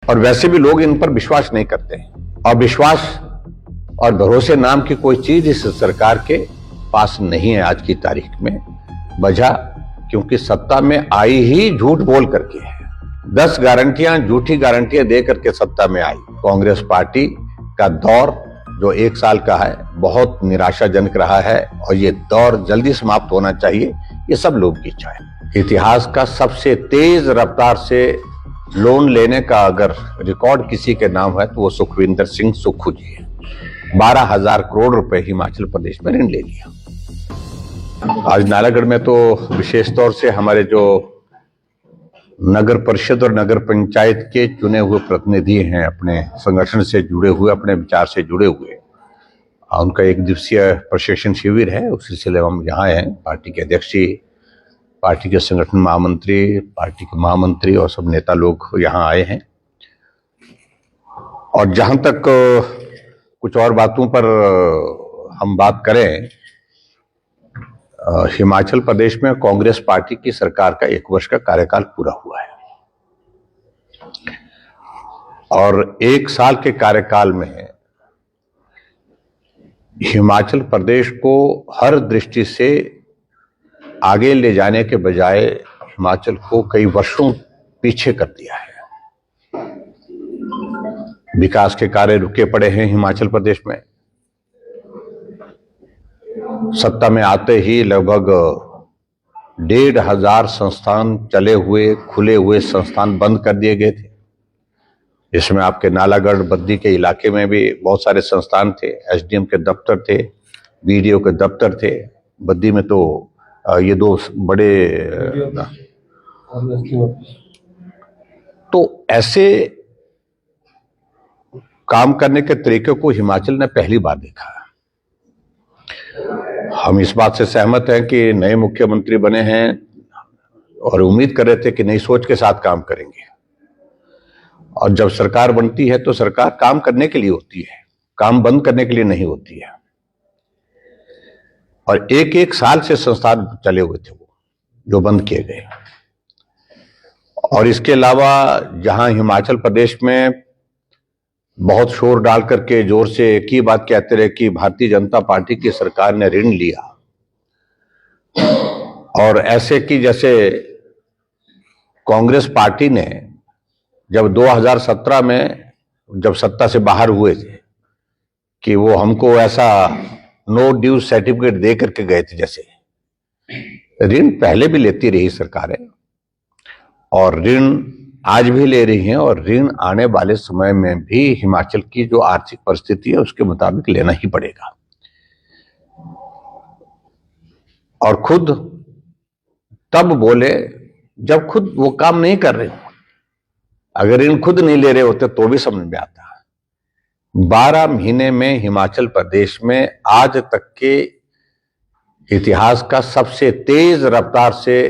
और वैसे भी लोग इन पर विश्वास नहीं करते हैं। और विश्वास और भरोसे नाम की कोई चीज इस सरकार के पास नहीं है आज की तारीख में। वजह क्योंकि सत्ता में आई ही झूठ बोल करके है। 10 गारंटियां, झूठी गारंटियां दे करके सत्ता में आई। कांग्रेस पार्टी का दौर जो 1 साल का है बहुत निराशाजनक रहा है और ये दौर जल्दी समाप्त होना चाहिए, ये सब लोगों की इच्छा है। इतिहास का सबसे तेज रफ्तार से लोन लेने का अगर रिकॉर्ड किसी के नाम है तो वो सुखविंदर सिंह सुक्खू जी है। 12,000 करोड़ रुपए हिमाचल प्रदेश में ऋण ले लिया। आज नालागढ़ में तो विशेष तौर से हमारे जो नगर परिषद और नगर पंचायत के चुने हुए प्रतिनिधि हैं, अपने संगठन से जुड़े हुए, अपने विचार से जुड़े हुए, उनका 1 दिवसीय प्रशिक्षण शिविर है। उस सिलसिले में हम यहाँ हैं। पार्टी के अध्यक्ष जी, पार्टी के संगठन महामंत्री, पार्टी के महामंत्री और सब नेता लोग यहाँ आए हैं। और जहां तक कुछ और बातों पर हम बात करें, हिमाचल प्रदेश में कांग्रेस पार्टी की सरकार का 1 वर्ष का कार्यकाल पूरा हुआ है और 1 साल के कार्यकाल में हिमाचल प्रदेश को हर दृष्टि से आगे ले जाने के बजाय हिमाचल को कई वर्षों पीछे कर दिया है। विकास के कार्य रुके पड़े हैं हिमाचल प्रदेश में। सत्ता में आते ही लगभग 1,500 संस्थान चले हुए, खुले हुए संस्थान बंद कर दिए गए थे। इसमें आपके नालागढ़ बद्दी के इलाके में भी बहुत सारे संस्थान थे। एसडीएम के दफ्तर थे, बीडीओ के दफ्तर थे। बद्दी में तो ये 2 बड़े, तो ऐसे काम करने के तरीके को हिमाचल ने पहली बार देखा है। हम इस बात से सहमत हैं कि नए मुख्यमंत्री बने हैं और उम्मीद कर रहे थे कि नई सोच के साथ काम करेंगे। और जब सरकार बनती है तो सरकार काम करने के लिए होती है, काम बंद करने के लिए नहीं होती है। और 1-1 साल से संस्थान चले हुए थे वो जो बंद किए गए। और इसके अलावा जहां हिमाचल प्रदेश में बहुत शोर डाल करके जोर से एक ही बात कहते रहे कि भारतीय जनता पार्टी की सरकार ने ऋण लिया, और ऐसे कि जैसे कांग्रेस पार्टी ने जब 2017 में जब सत्ता से बाहर हुए थे कि वो हमको ऐसा नो ड्यूज सर्टिफिकेट दे करके गए थे। जैसे ऋण पहले भी लेती रही सरकारें और ऋण आज भी ले रही हैं, और ऋण आने वाले समय में भी हिमाचल की जो आर्थिक परिस्थिति है उसके मुताबिक लेना ही पड़ेगा। और खुद तब बोले जब खुद वो काम नहीं कर रहे हो। अगर ऋण खुद नहीं ले रहे होते तो भी समझ में आता है। 12 महीने में हिमाचल प्रदेश में आज तक के इतिहास का सबसे तेज रफ्तार से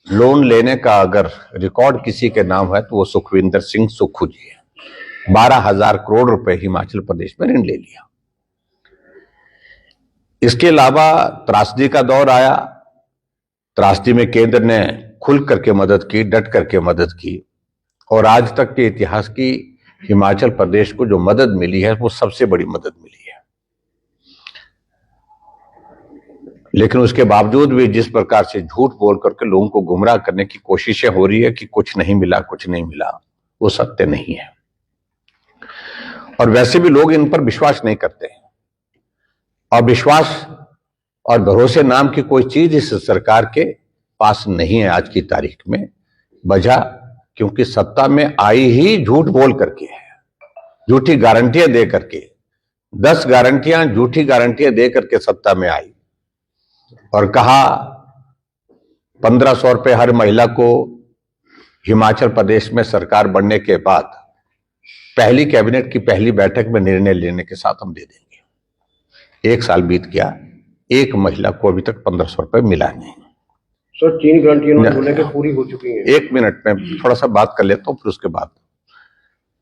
लोन लेने का अगर रिकॉर्ड किसी के नाम है तो वो सुखविंदर सिंह सुक्खू जी है। 12,000 करोड़ रुपए हिमाचल प्रदेश में ऋण ले लिया। इसके अलावा त्रासदी का दौर आया। त्रासदी में केंद्र ने खुल करके मदद की, डट करके मदद की, और आज तक के इतिहास की हिमाचल प्रदेश को जो मदद मिली है वो सबसे बड़ी मदद मिली है। लेकिन उसके बावजूद भी जिस प्रकार से झूठ बोल करके लोगों को गुमराह करने की कोशिशें हो रही है कि कुछ नहीं मिला, कुछ नहीं मिला, वो सत्य नहीं है। और वैसे भी लोग इन पर विश्वास नहीं करते हैं। और विश्वास और भरोसे नाम की कोई चीज इस सरकार के पास नहीं है आज की तारीख में। वजह क्योंकि सत्ता में आई ही झूठ बोल करके है, झूठी गारंटियां दे करके। 10 गारंटियां, झूठी गारंटियां दे करके सत्ता में आई और कहा 1,500 रुपए हर महिला को हिमाचल प्रदेश में सरकार बनने के बाद पहली कैबिनेट की पहली बैठक में निर्णय लेने के साथ हम दे देंगे। 1 साल बीत गया, एक महिला को अभी तक 1,500 रुपए मिला नहीं। सर 3 गारंटियां बोले कि पूरी हो चुकी हैं। 1 मिनट में थोड़ा सा बात कर लेता हूं, फिर उसके बाद।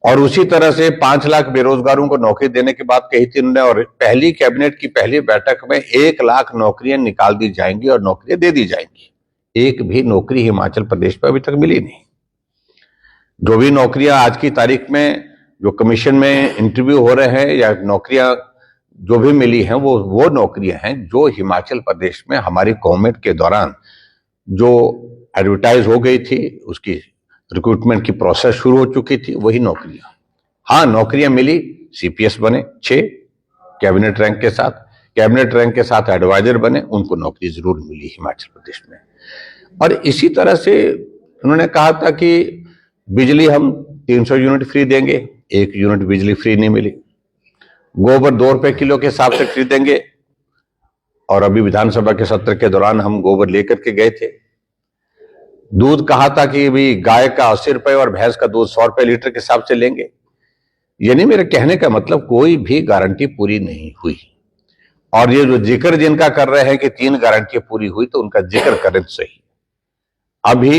और उसी तरह से 5 लाख बेरोजगारों को नौकरी देने की बात कही थी उन्होंने, और पहली कैबिनेट की पहली बैठक में 1 लाख नौकरियां निकाल दी जाएंगी और नौकरियां दे दी जाएंगी। एक भी नौकरी हिमाचल प्रदेश में अभी तक मिली नहीं। जो भी नौकरियां आज की तारीख में जो कमीशन में इंटरव्यू हो रहे हैं या नौकरियां जो भी मिली हैं वो नौकरियां हैं जो हिमाचल प्रदेश में हमारी गवर्नमेंट के दौरान जो एडवर्टाइज हो गई थी, उसकी रिक्रूटमेंट की प्रोसेस शुरू हो चुकी थी, वही नौकरियां। हाँ, नौकरियां मिली, सीपीएस बने 6 कैबिनेट रैंक के साथ, कैबिनेट रैंक के साथ एडवाइजर बने, उनको नौकरी जरूर मिली हिमाचल प्रदेश में। और इसी तरह से उन्होंने कहा था कि बिजली हम 300 यूनिट फ्री देंगे, 1 यूनिट बिजली फ्री नहीं मिली। गोबर 2 रुपए किलो के हिसाब से खरीदेंगे, और अभी विधानसभा के सत्र के दौरान हम गोबर लेकर के गए थे। दूध कहा था कि भी गाय का 80 रुपए और भैंस का दूध 100 रुपए लीटर के हिसाब से लेंगे। यानी मेरे कहने का मतलब कोई भी गारंटी पूरी नहीं हुई। और ये जो जिक्र जिनका कर रहे हैं कि 3 गारंटियां पूरी हुई, तो उनका जिक्र करें तो सही। अभी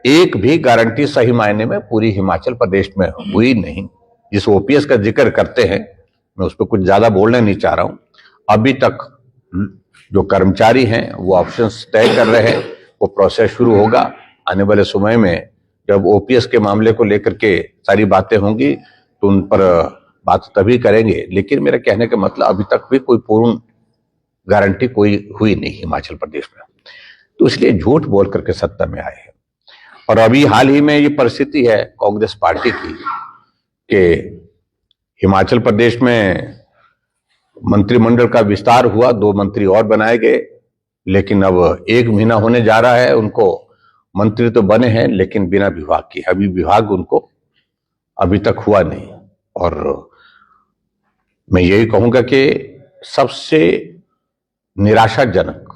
एक भी गारंटी सही मायने में पूरी हिमाचल प्रदेश में हुई नहीं। जिस ओपीएस का जिक्र करते हैं, मैं उस पर कुछ ज्यादा बोलना नहीं चाह रहा हूं। अभी तक जो कर्मचारी हैं वो ऑप्शंस तय कर रहे हैं, वो प्रोसेस शुरू होगा। आने वाले समय में जब ओपीएस के मामले को लेकर के सारी बातें होंगी तो उन पर बात तभी करेंगे। लेकिन मेरा कहने का मतलब अभी तक भी कोई पूर्ण गारंटी कोई हुई नहीं हिमाचल प्रदेश में, तो इसलिए झूठ बोल करके सत्ता में आए हैं। और अभी हाल ही में ये परिस्थिति है कांग्रेस पार्टी की कि हिमाचल प्रदेश में मंत्रिमंडल का विस्तार हुआ, 2 मंत्री और बनाए गए, लेकिन अब 1 महीना होने जा रहा है, उनको मंत्री तो बने हैं लेकिन बिना विभाग के। अभी विभाग उनको अभी तक हुआ नहीं। और मैं यही कहूंगा कि सबसे निराशाजनक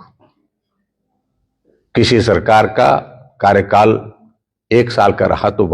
किसी सरकार का कार्यकाल 1 साल का रहा तो